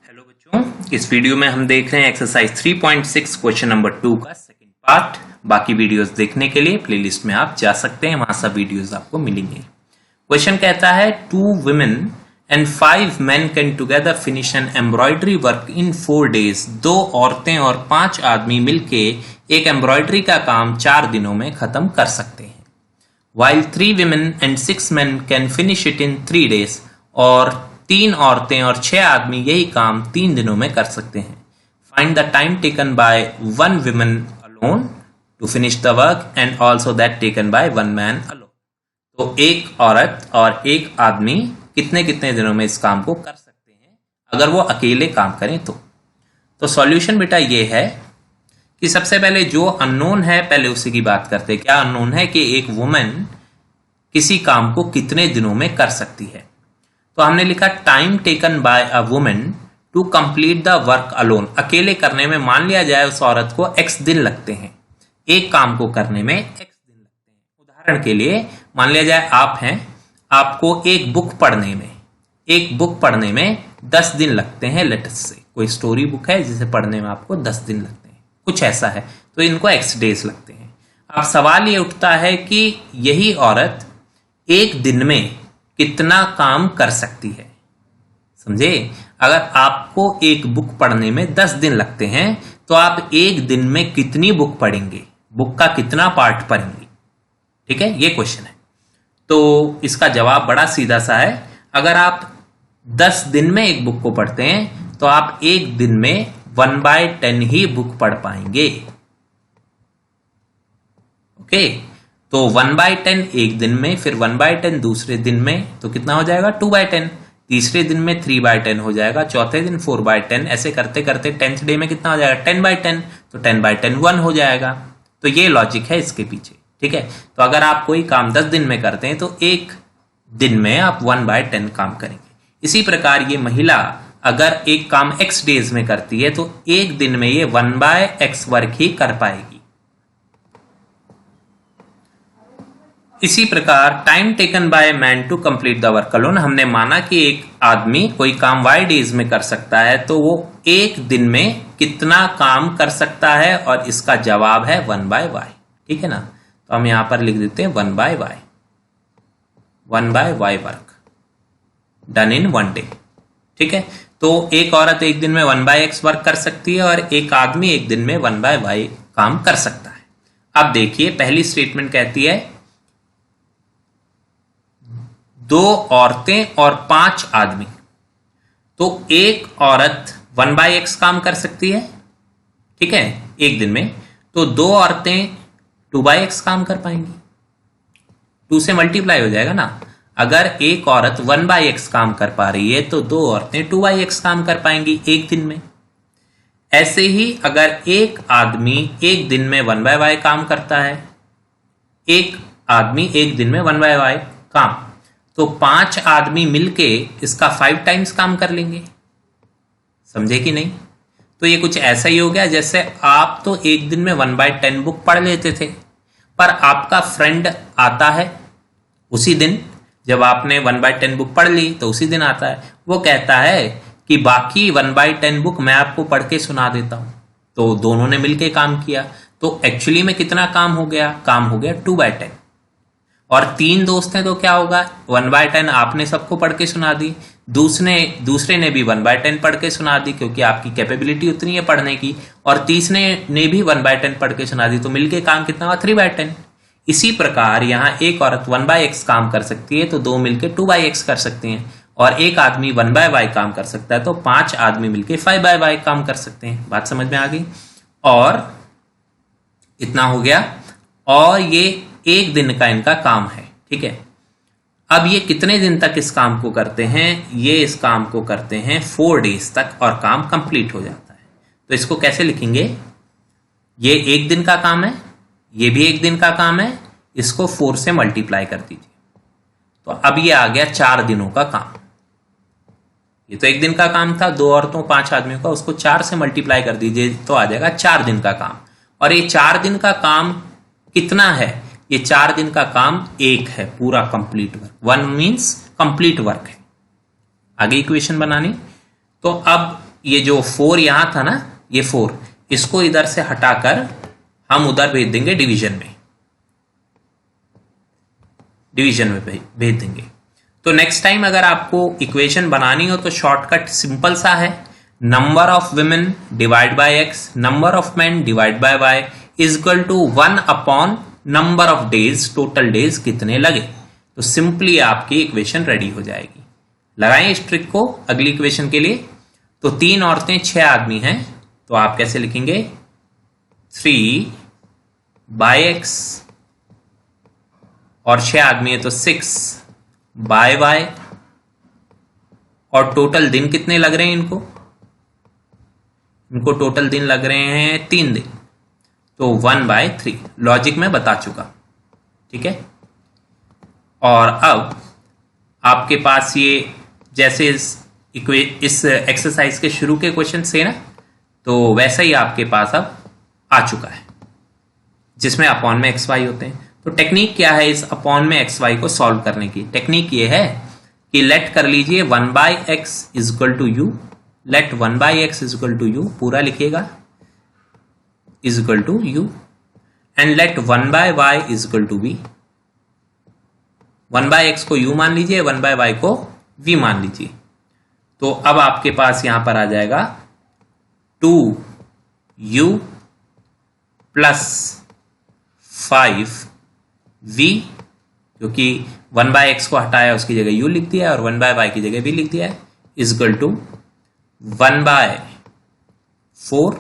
Hello बच्चों, इस video में हम देख रहे हैं एक्सरसाइज 3.6 क्वेश्चन नंबर 2 का सेकंड पार्ट। बाकी वीडियोस देखने के लिए प्लेलिस्ट में आप जा सकते हैं, वहां सब वीडियोस आपको मिलेंगे। क्वेश्चन कहता है 2 women and 5 men can together finish an embroidery work in 4 days। 2 औरतें और 5 आदमी मिलके एक एम्ब्रॉयडरी का काम 4 दिनों में खत्म कर सकते हैं। While 3 women and 6 men can finish it in 3 days। और 3 औरतें और 6 आदमी यही काम 3 दिनों में कर सकते हैं। Find the time taken by 1 woman alone to finish the work and also that taken by 1 man alone। तो एक औरत और एक आदमी कितने कितने दिनों में इस काम को कर सकते हैं अगर वो अकेले काम करें तो सॉल्यूशन बेटा ये है कि सबसे पहले जो अननोन है पहले उसी की बात करते हैं। क्या अननोन है कि एक वुमन किसी काम को कितने दिनों में कर सकती है। तो हमने लिखा time taken by a woman to complete the work alone. अकेले करने में मान लिया जाए उस औरत को x दिन लगते हैं, एक काम को करने में x दिन लगते हैं। उदाहरण के लिए मान लिया जाए आप हैं, आपको एक बुक पढ़ने में 10 दिन लगते हैं। लेटेस्ट से कोई स्टोरी बुक है जिसे पढ़ने में आपको 10 दिन लगते हैं, कुछ ऐसा है, तो इनको x डेज लगते हैं। अब सवाल ये उठता है कि यही औरत एक दिन में कितना काम कर सकती है। समझे, अगर आपको एक बुक पढ़ने में 10 दिन लगते हैं तो आप एक दिन में कितनी बुक पढ़ेंगे, बुक का कितना पार्ट पढ़ेंगे। ठीक है, ये क्वेश्चन है। तो इसका जवाब बड़ा सीधा सा है। अगर आप 10 दिन में एक बुक को पढ़ते हैं तो आप एक दिन में 1/10 ही बुक पढ़ पाएंगे। ओके, तो 1/10 एक दिन में, फिर 1/10 दूसरे दिन में, तो कितना हो जाएगा 2/10। तीसरे दिन में 3/10 हो जाएगा, चौथे दिन 4/10, ऐसे करते करते 10th डे में कितना हो जाएगा 10/10, तो 10/10 1 हो जाएगा। तो ये लॉजिक है इसके पीछे। ठीक है, तो अगर आप कोई काम 10 दिन में करते हैं तो एक दिन में आप 1/10 काम करेंगे। इसी प्रकार ये महिला अगर एक काम x डेज में करती है तो एक दिन में ये 1/x वर्क ही कर पाएगी। इसी प्रकार time taken by man to complete the work alone. हमने माना कि एक आदमी कोई काम y डेज में कर सकता है तो वो एक दिन में कितना काम कर सकता है, और इसका जवाब है 1/y। ठीक है ना, तो हम यहां पर लिख देते हैं 1/y। 1/y work done in 1 day. ठीक है, तो एक औरत एक दिन में 1/x वर्क कर सकती है और एक आदमी एक दिन में 1/y काम कर सकता है। अब देखिए, पहली स्टेटमेंट कहती है 2 औरतें और 5 आदमी। तो एक औरत 1/x काम कर सकती है, ठीक है, एक दिन में। तो 2 औरतें 2/x काम कर पाएंगी, 2 से मल्टीप्लाई हो जाएगा ना। अगर एक औरत 1/x काम कर पा रही है तो 2 औरतें 2/x काम कर पाएंगी एक दिन में। ऐसे ही अगर एक आदमी एक दिन में 1/y काम करता है, एक आदमी एक दिन में 1/y काम, तो 5 आदमी मिलके इसका 5 टाइम्स काम कर लेंगे। समझे कि नहीं? तो ये कुछ ऐसा ही हो गया जैसे आप तो एक दिन में 1/10 बुक पढ़ लेते थे, पर आपका फ्रेंड आता है उसी दिन, जब आपने 1/10 बुक पढ़ ली तो उसी दिन आता है, वो कहता है कि बाकी 1/10 बुक मैं आपको पढ़ के सुना देता हूं। तो दोनों ने मिलके काम किया, तो एक्चुअली में कितना काम हो गया 2/10। और 3 दोस्त हैं तो क्या होगा 1/10 आपने सबको पढ़ के सुना दी, दूसरे ने भी 1/10 पढ़ के सुना दी क्योंकि आपकी कैपेबिलिटी उतनी है पढ़ने की, और तीसरे ने भी 1/10 पढ़ के सुना दी, तो मिलके काम कितना हुआ 3/10। इसी प्रकार यहाँ एक औरत 1/x काम कर सकती है तो 2 मिलके 2/x कर सकते हैं, और एक आदमी 1/y काम कर सकता है तो 5 आदमी मिलके 5/y काम कर सकते हैं। बात समझ में आ गई? और इतना हो गया, और ये एक दिन का इनका काम है। ठीक है, अब ये कितने दिन तक इस काम को करते हैं? ये इस काम को करते हैं 4 डेज तक और काम कंप्लीट हो जाता है। तो इसको कैसे लिखेंगे? ये एक दिन का काम है, ये भी एक दिन का काम है, इसको 4 से मल्टीप्लाई कर दीजिए, तो अब ये आ गया 4 दिनों का काम। ये तो एक दिन का काम था 2 औरतों 5 आदमियों का, उसको 4 से मल्टीप्लाई कर दीजिए तो आ जाएगा 4 दिन का काम। और ये 4 दिन का काम कितना है? ये 4 दिन का काम एक है, पूरा complete work. 1 means complete work है। आगे इक्वेशन बनानी, तो अब ये जो 4 यहां था ना, ये 4, इसको इधर से हटाकर हम उधर भेज देंगे डिवीजन में, भेज देंगे। तो नेक्स्ट टाइम अगर आपको इक्वेशन बनानी हो तो शॉर्टकट सिंपल सा है, number of women divide by X, number of man divide by Y is equal to 1 upon number of days, total days कितने लगे। तो सिंपली आपकी इक्वेशन रेडी हो जाएगी। लगाएं इस ट्रिक को अगली इक्वेशन के लिए। तो 3 औरतें 6 आदमी हैं, तो आप कैसे लिखेंगे 3 बाय एक्स, और 6 आदमी है तो 6 बाय वाई, और टोटल दिन कितने लग रहे हैं इनको टोटल दिन लग रहे हैं 3 दिन, तो 1/3 लॉजिक में बता चुका, ठीक है। और अब आपके पास ये जैसे इस एक्सरसाइज के शुरू के क्वेश्चन से ना, तो वैसा ही आपके पास अब आ चुका है जिसमें अपॉन में एक्स वाई होते हैं। तो टेक्निक क्या है इस अपॉन में एक्स वाई को सॉल्व करने की? टेक्निक ये है कि लेट कर लीजिए 1/x is equal to U, let 1/x is equal to U, पूरा लिखिएगा is equal to U, and let 1/y is equal to v। 1/x को u मान लीजिए, 1/y को v मान लीजिए। तो अब आपके पास यहां पर आ जाएगा 2u प्लस 5v, क्योंकि 1/x को हटाया उसकी जगह u लिख दिया और 1/y की जगह v लिख दिया है, इज इक्वल टू 1/4,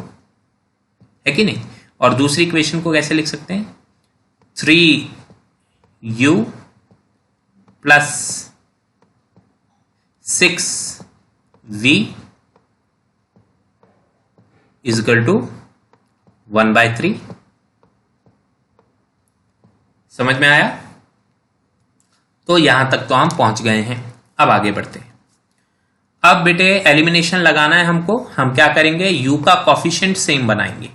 है कि नहीं। और दूसरी इक्वेशन को कैसे लिख सकते हैं? 3u plus 6v is equal to 1/3। समझ में आया? तो यहां तक तो हम पहुंच गए हैं। अब आगे बढ़ते हैं। अब बेटे एलिमिनेशन लगाना है हमको। हम क्या करेंगे, u का कॉफिशिएंट सेम बनाएंगे।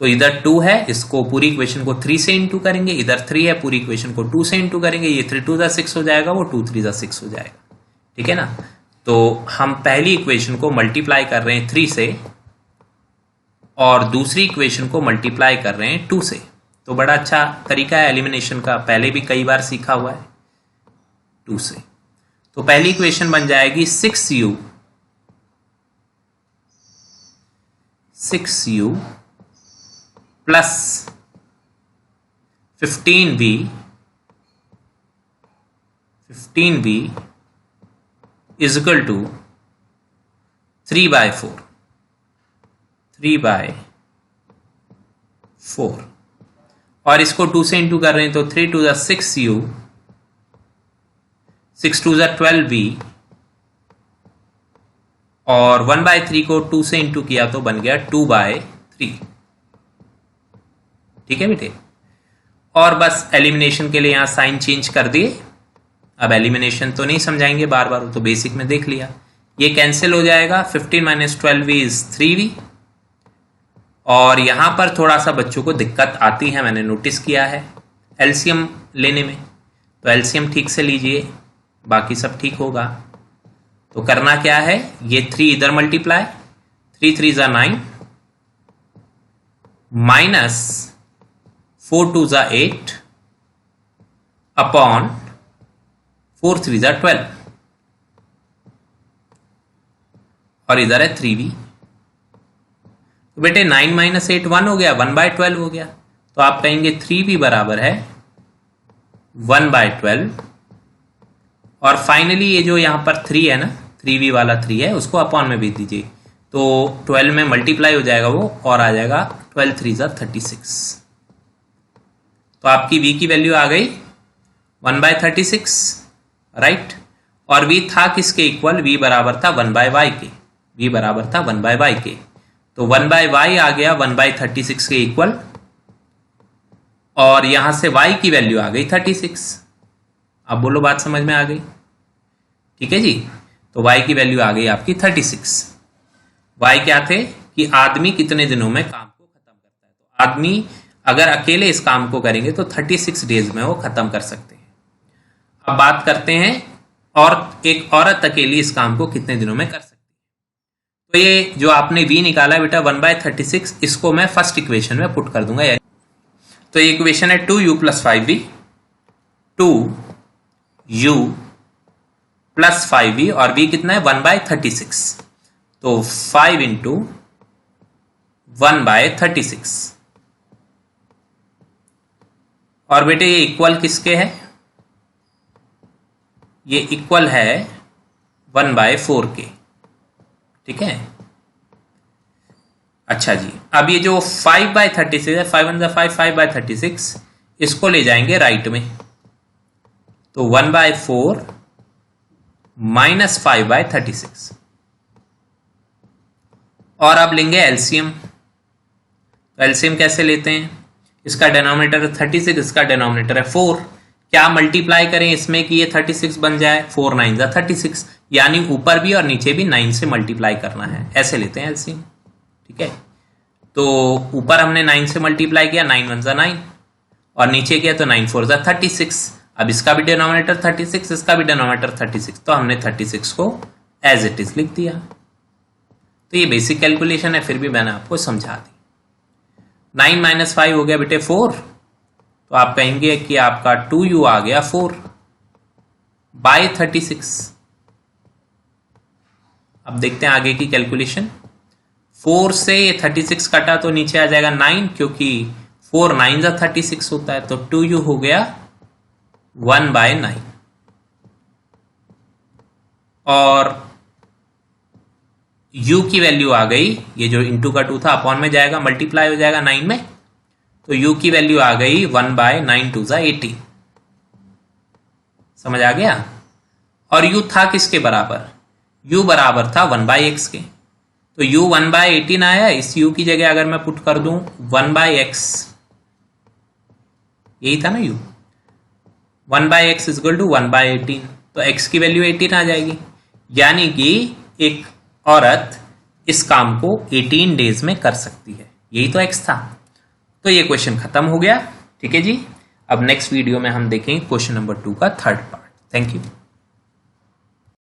तो इधर 2 है, इसको पूरी इक्वेशन को 3 से इंटू करेंगे, इधर 3 है, पूरी इक्वेशन को 2 से इंटू करेंगे। ये 3 2 6 हो जाएगा, वो 2 3 6 हो जाएगा, ठीक है ना। तो हम पहली इक्वेशन को मल्टीप्लाई कर रहे हैं 3 से और दूसरी इक्वेशन को मल्टीप्लाई कर रहे हैं 2 से। तो बड़ा अच्छा तरीका है एलिमिनेशन का, पहले भी कई बार सीखा हुआ है 2 से। तो पहली इक्वेशन बन जाएगी 6u plus 15v is equal to 3/4 और इसको 2 से इंटू कर रहे हैं तो 3 2 6u, 6 2 12v, और 1/3 को 2 से इंटू किया तो बन गया 2/3, ठीक है बेटे। और बस एलिमिनेशन के लिए यहां साइन चेंज कर दिए। अब एलिमिनेशन तो नहीं समझाएंगे बार बार, तो बेसिक में देख लिया। ये कैंसिल हो जाएगा, 15 - 12v इज 3v। और यहां पर थोड़ा सा बच्चों को दिक्कत आती है, मैंने नोटिस किया है एलसीएम लेने में। तो एलसीएम ठीक से लीजिए, बाकी सब ठीक होगा। तो करना क्या है, ये 3 इधर मल्टीप्लाई, 3 3 9 माइनस 4 2 8 अपॉन 4 3 12, और इधर है 3v। तो बेटे 9 - 8 1 हो गया, 1/12 हो गया। तो आप कहेंगे 3v बराबर है 1/12। और फाइनली ये जो यहां पर 3 है ना, 3v वाला 3 है, उसको अपॉन में भेज दीजिए। तो 12 में मल्टीप्लाई हो जाएगा वो, और आ जाएगा 12 3 36। तो आपकी v की वैल्यू आ गई 1/36, राइट। और v था किसके इक्वल, v बराबर था 1/y के, v बराबर था 1/y के। तो 1/y आ गया 1/36 के इक्वल, और यहां से y की वैल्यू आ गई 36। अब बोलो बात समझ में आ गई, ठीक है जी। तो y की वैल्यू आ गई आपकी 36। y क्या थे कि आदमी कितने दिनों में काम को खत्म करता है। तो आदमी अगर अकेले इस काम को करेंगे तो 36 डेज में वो खत्म कर सकते हैं। अब बात करते हैं और एक औरत अकेली इस काम को कितने दिनों में कर सकती है। तो ये जो आपने v निकाला बेटा 1/36, इसको मैं फर्स्ट इक्वेशन में पुट कर दूंगा। तो ये इक्वेशन है 2u + 5v, 2u + 5v और v कितना है 1/36, तो 5 × 1/36। और बेटे ये इक्वल किसके है, ये इक्वल है 1/4 के, ठीक है। अच्छा जी, अब ये जो 5/36 है, 5 × 5 5/36, इसको ले जाएंगे राइट में, तो 1/4 - 5/36। और अब लेंगे एलसीएम। तो एलसीएम कैसे लेते हैं, इसका डिनोमिनेटर है 36, इसका डिनोमिनेटर है 4। क्या मल्टीप्लाई करें इसमें कि ये 36 बन जाए, 4 × 9 = 36, यानी ऊपर भी और नीचे भी 9 से मल्टीप्लाई करना है, ऐसे लेते हैं एलसीएम, ठीक है। तो ऊपर हमने 9 से मल्टीप्लाई किया, 9 × 1 = 9, और नीचे किया तो 9 × 4 = 36। अब इसका भी डिनोमिनेटर 36, इसका भी डिनोमिनेटर 36, तो हमने 36 को एज इट इज लिख दिया। तो ये बेसिक कैलकुलेशन है, फिर भी मैंने आपको समझा दी। 9 - 5 हो गया बेटे 4, तो आप कहेंगे कि आपका 2u आ गया 4/36। अब देखते हैं आगे की कैलकुलेशन। 4 से ये 36 कटा तो नीचे आ जाएगा 9, क्योंकि 4 × 9 = 36 होता है, तो 2u हो गया 1/9। और u की वैल्यू आ गई, ये जो इंटू का 2 था अपॉन में जाएगा, मल्टीप्लाई हो जाएगा 9 में, तो u की वैल्यू आ गई 1/9 × 2 = 80। समझ आ गया। और u था किसके बराबर, u बराबर था 1/x के, तो u 1/18 आया। इस u की जगह अगर मैं पुट कर दूं 1/x, यही था ना u, 1/x = 1/18, तो x की वैल्यू 18 आ जाएगी, यानी कि एक औरत इस काम को 18 डेज में कर सकती है, यही तो x था। तो ये क्वेश्चन खत्म हो गया, ठीक है जी। अब नेक्स्ट वीडियो में हम देखेंगे क्वेश्चन नंबर 2 का थर्ड पार्ट। Thank you.